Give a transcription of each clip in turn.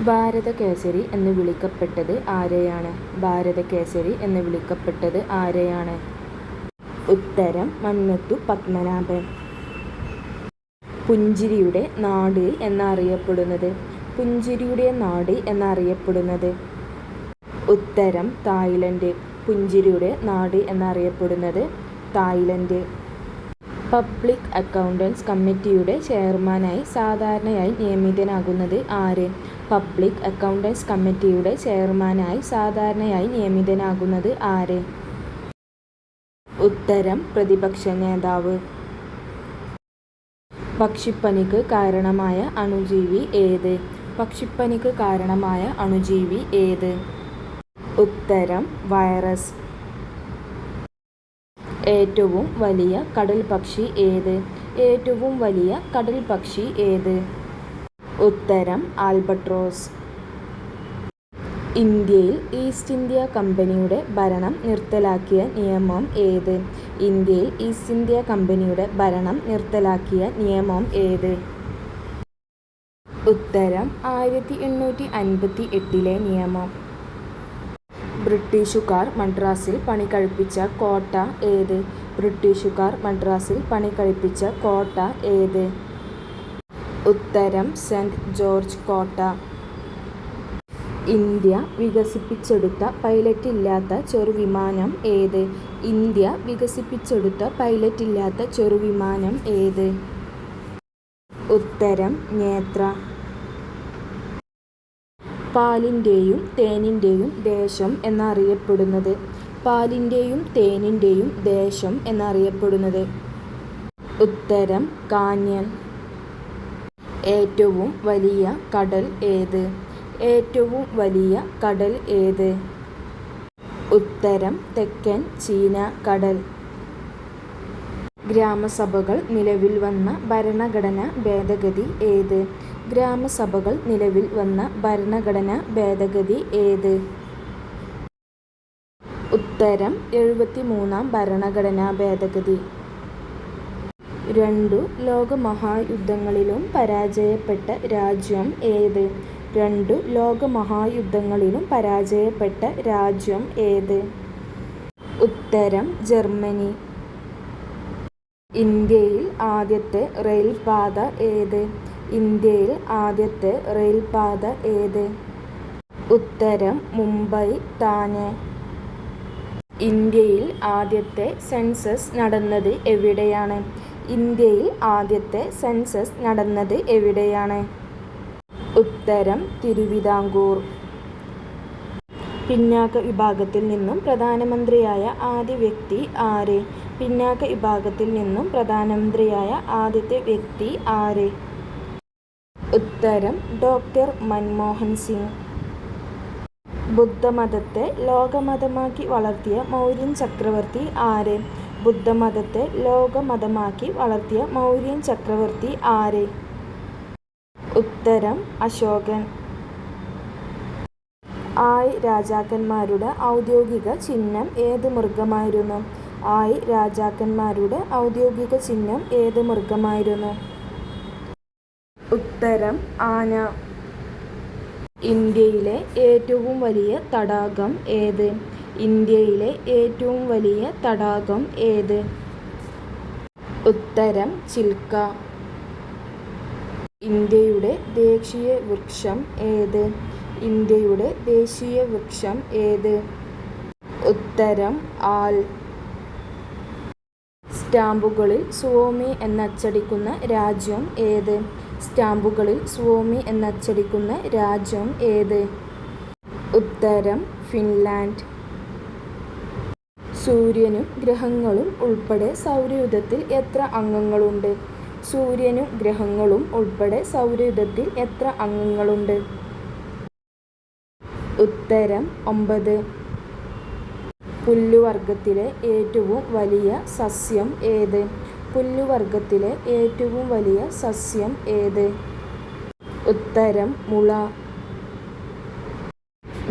ഭാരതകേസരി എന്ന് വിളിക്കപ്പെട്ടത് ആരെയാണ്? ഭാരതകേസരി എന്ന് വിളിക്കപ്പെട്ടത് ആരെയാണ്? ഉത്തരം മന്നത്തു പത്മനാഭൻ. പുഞ്ചിരിയുടെ നാട് എന്നറിയപ്പെടുന്നത്? പുഞ്ചിരിയുടെ നാട് എന്നറിയപ്പെടുന്നത്? ഉത്തരം തായ്ലൻഡ്. പുഞ്ചിരിയുടെ നാട് എന്നറിയപ്പെടുന്നത് തായ്ലൻഡ്. പബ്ലിക് അക്കൗണ്ടൻസ് കമ്മിറ്റിയുടെ ചെയർമാനായി സാധാരണയായി നിയമിതനാകുന്നത് ആര്? പബ്ലിക് അക്കൗണ്ടൻസ് കമ്മിറ്റിയുടെ ചെയർമാനായി സാധാരണയായി നിയമിതനാകുന്നത് ആര്? ഉത്തരം പ്രതിപക്ഷ നേതാവ്. പക്ഷിപ്പനിക്ക് കാരണമായ അണുജീവി ഏത്? പക്ഷിപ്പനിക്ക് കാരണമായ അണുജീവി ഏത്? ഉത്തരം വൈറസ്. ഏറ്റവും വലിയ കടൽപക്ഷി ഏത്? ഏറ്റവും വലിയ കടൽപക്ഷി ഏത്? ഉത്തരം ആൽബട്രോസ്. ഇന്ത്യയിൽ ഈസ്റ്റ് ഇന്ത്യ കമ്പനിയുടെ ഭരണം നിർത്തലാക്കിയ നിയമം ഏത്? ഇന്ത്യയിൽ ഈസ്റ്റ് ഇന്ത്യ കമ്പനിയുടെ ഭരണം നിർത്തലാക്കിയ നിയമം ഏത്? ഉത്തരം 1858 നിയമം. ബ്രിട്ടീഷുകാർ മദ്രാസിൽ പണികഴിപ്പിച്ച കോട്ട ഏത്? ബ്രിട്ടീഷുകാർ മദ്രാസിൽ പണികഴിപ്പിച്ച കോട്ട ഏത്? ഉത്തരം സെന്റ് ജോർജ് കോട്ട. ഇന്ത്യ വികസിപ്പിച്ചെടുത്ത പൈലറ്റില്ലാത്ത ചെറുവിമാനം ഏത്? ഇന്ത്യ വികസിപ്പിച്ചെടുത്ത പൈലറ്റില്ലാത്ത ചെറുവിമാനം ഏത്? ഉത്തരം നേത്ര. പാലിൻ്റെയും തേനിൻ്റെയും ദേശം എന്നറിയപ്പെടുന്നത്? പാലിൻ്റെയും തേനിൻ്റെയും ദേശം എന്നറിയപ്പെടുന്നത്? ഉത്തരം കാന്യൻ. ഏറ്റവും വലിയ കടൽ ഏത്? ഏറ്റവും വലിയ കടൽ ഏത്? ഉത്തരം തെക്കൻ ചീന കടൽ. ഗ്രാമസഭകൾ നിലവിൽ വന്ന ഭരണഘടനാ ഭേദഗതി ഏത്? ഗ്രാമസഭകൾ നിലവിൽ വന്ന ഭരണഘടനാ ഭേദഗതി ഏത്? ഉത്തരം 73-ാം ഭരണഘടനാ ഭേദഗതി. രണ്ടു ലോകമഹായുദ്ധങ്ങളിലും പരാജയപ്പെട്ട രാജ്യം ഏത്? രണ്ടു ലോകമഹായുദ്ധങ്ങളിലും പരാജയപ്പെട്ട രാജ്യം ഏത്? ഉത്തരം ജർമ്മനി. ഇന്ത്യയിൽ ആദ്യത്തെ റെയിൽപാത ഏത്? ഇന്ത്യയിൽ ആദ്യത്തെ റെയിൽപാത ഏത്? ഉത്തരം മുംബൈ താനെ. ഇന്ത്യയിൽ ആദ്യത്തെ സെൻസസ് നടന്നത് എവിടെയാണ്? ഇന്ത്യയിൽ ആദ്യത്തെ സെൻസസ് നടന്നത് എവിടെയാണ്? ഉത്തരം തിരുവിതാംകൂർ. പിന്നാക്ക വിഭാഗത്തിൽ നിന്നും പ്രധാനമന്ത്രിയായ ആദ്യ വ്യക്തി ആര്? പിന്നാക്ക വിഭാഗത്തിൽ നിന്നും പ്രധാനമന്ത്രിയായ ആദ്യത്തെ വ്യക്തി ആര്? ഉത്തരം ഡോക്ടർ മൻമോഹൻ സിംഗ്. ബുദ്ധമതത്തെ ലോകമതമാക്കി വളർത്തിയ മൗര്യൻ ചക്രവർത്തി ആര്? ബുദ്ധമതത്തെ ലോകമതമാക്കി വളർത്തിയ മൗര്യൻ ചക്രവർത്തി ആര്? ഉത്തരം അശോകൻ. ആയ് രാജാക്കന്മാരുടെ ഔദ്യോഗിക ചിഹ്നം ഏത് മൃഗമായിരുന്നു? ആയ് രാജാക്കന്മാരുടെ ഔദ്യോഗിക ചിഹ്നം ഏത് മൃഗമായിരുന്നു? ഉത്തരം ആന. ഇന്ത്യയിലെ ഏറ്റവും വലിയ തടാകം ഏത്? ഇന്ത്യയിലെ ഏറ്റവും വലിയ തടാകം ഏത്? ഉത്തരം ചിൽക്ക. ഇന്ത്യയുടെ ദേശീയ വൃക്ഷം ഏത്? ഇന്ത്യയുടെ ദേശീയ വൃക്ഷം ഏത്? ഉത്തരം ആൽ. സ്റ്റാമ്പുകളിൽ സ്വാമി എന്നച്ചടിക്കുന്ന രാജ്യം ഏത്? സ്റ്റാമ്പുകളിൽ സ്വാമി എന്നച്ചടിക്കുന്ന രാജ്യം ഏത്? ഉത്തരം ഫിൻലാൻഡ്. സൂര്യനും ഗ്രഹങ്ങളും ഉൾപ്പെടെ സൗരയൂഥത്തിൽ എത്ര അംഗങ്ങളുണ്ട്? സൂര്യനും ഗ്രഹങ്ങളും ഉൾപ്പെടെ സൗരയൂഥത്തിൽ എത്ര അംഗങ്ങളുണ്ട്? ഉത്തരം 9. പുല്ലുവർഗത്തിലെ ഏറ്റവും വലിയ സസ്യം ഏത്? പുല്ലുവർഗത്തിലെ ഏറ്റവും വലിയ സസ്യം ഏത്? ഉത്തരം മുള.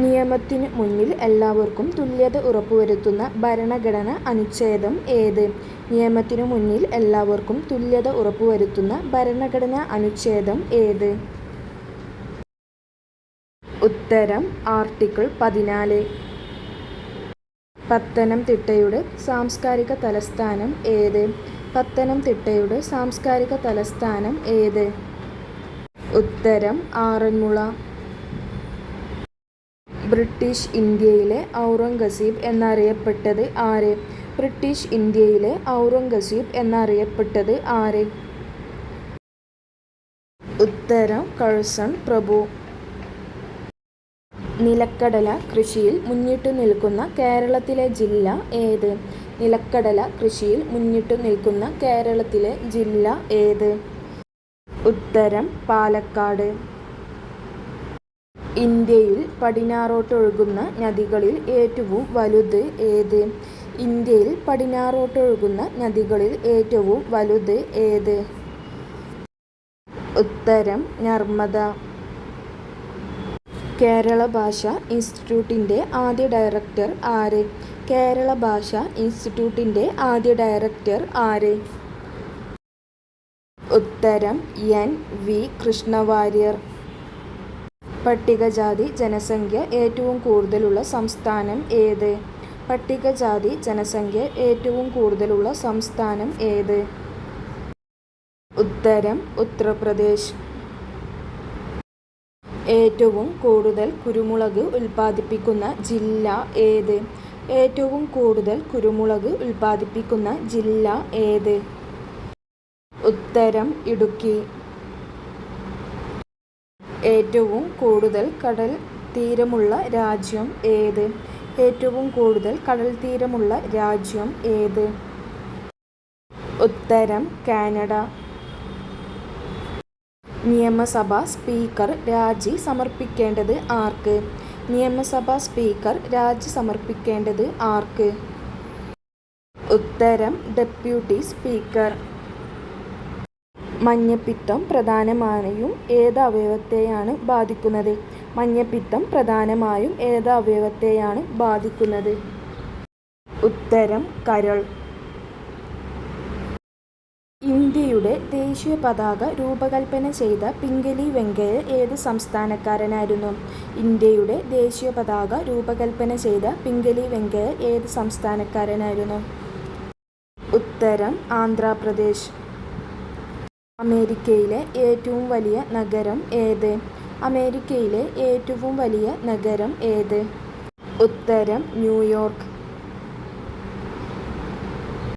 നിയമത്തിനു മുന്നിൽ എല്ലാവർക്കും തുല്യത ഉറപ്പുവരുത്തുന്ന ഭരണഘടന അനുച്ഛേദം ഏത്? നിയമത്തിനു മുന്നിൽ എല്ലാവർക്കും തുല്യത ഉറപ്പുവരുത്തുന്ന ഭരണഘടനാ അനുച്ഛേദം ഏത്? ഉത്തരം ആർട്ടിക്കിൾ 14. പത്തനംതിട്ടയുടെ സാംസ്കാരിക തലസ്ഥാനം ഏത്? പത്തനംതിട്ടയുടെ സാംസ്കാരിക തലസ്ഥാനം ഏത്? ഉത്തരം ആറന്മുള. ബ്രിട്ടീഷ് ഇന്ത്യയിലെ ഔറംഗസീബ് എന്നറിയപ്പെട്ടത് ആര്? ബ്രിട്ടീഷ് ഇന്ത്യയിലെ ഔറംഗസീബ് എന്നറിയപ്പെട്ടത് ആര്? ഉത്തരം കഴ്സൺ പ്രഭു. നിലക്കടല കൃഷിയിൽ മുന്നിട്ടു നിൽക്കുന്ന കേരളത്തിലെ ജില്ല ഏത്? നിലക്കടല കൃഷിയിൽ മുന്നിട്ടു നിൽക്കുന്ന കേരളത്തിലെ ജില്ല ഏത്? ഉത്തരം പാലക്കാട്. ഇന്ത്യയിൽ പടിഞ്ഞാറോട്ടൊഴുകുന്ന നദികളിൽ ഏറ്റവും വലുത് ഏത്? ഇന്ത്യയിൽ പടിഞ്ഞാറോട്ടൊഴുകുന്ന നദികളിൽ ഏറ്റവും വലുത് ഏത്? ഉത്തരം നർമ്മദ. കേരള ഭാഷാ ഇൻസ്റ്റിറ്റ്യൂട്ടിൻ്റെ ആദ്യ ഡയറക്ടർ ആര്? കേരള ഭാഷാ ഇൻസ്റ്റിറ്റ്യൂട്ടിൻ്റെ ആദ്യ ഡയറക്ടർ ആര്? ഉത്തരം NV കൃഷ്ണവാര്യർ. പട്ടികജാതി ജനസംഖ്യ ഏറ്റവും കൂടുതലുള്ള സംസ്ഥാനം ഏത്? പട്ടികജാതി ജനസംഖ്യ ഏറ്റവും കൂടുതലുള്ള സംസ്ഥാനം ഏത്? ഉത്തരം ഉത്തർപ്രദേശ്. ഏറ്റവും കൂടുതൽ കുരുമുളക് ഉൽപ്പാദിപ്പിക്കുന്ന ജില്ല ഏത്? ഏറ്റവും കൂടുതൽ കുരുമുളക് ഉൽപ്പാദിപ്പിക്കുന്ന ജില്ല ഏത്? ഉത്തരം ഇടുക്കി. ഏറ്റവും കൂടുതൽ കടൽ തീരമുള്ള രാജ്യം ഏത്? ഏറ്റവും കൂടുതൽ കടൽ തീരമുള്ള രാജ്യം ഏത്? ഉത്തരം കാനഡ. നിയമസഭാ സ്പീക്കർ രാജി സമർപ്പിക്കേണ്ടത് ആർക്ക്? നിയമസഭാ സ്പീക്കർ രാജി സമർപ്പിക്കേണ്ടത് ആർക്ക്? ഉത്തരം ഡെപ്യൂട്ടി സ്പീക്കർ. മഞ്ഞപ്പിത്തം പ്രധാനമായും ഏത് അവയവത്തെയാണ് ബാധിക്കുന്നത്? മഞ്ഞപ്പിത്തം പ്രധാനമായും ഏത് അവയവത്തെയാണ് ബാധിക്കുന്നത്? ഉത്തരം കരൾ. ഇന്ത്യയുടെ ദേശീയ പതാക രൂപകൽപ്പന ചെയ്ത പിംഗലി വെങ്കയ്യ ഏത് സംസ്ഥാനക്കാരനായിരുന്നു? ഇന്ത്യയുടെ ദേശീയ പതാക രൂപകൽപ്പന ചെയ്ത പിംഗലി വെങ്കയ്യ ഏത് സംസ്ഥാനക്കാരനായിരുന്നു? ഉത്തരം ആന്ധ്രാപ്രദേശ്. അമേരിക്കയിലെ ഏറ്റവും വലിയ നഗരം ഏത്? അമേരിക്കയിലെ ഏറ്റവും വലിയ നഗരം ഏത്? ഉത്തരം ന്യൂയോർക്ക്.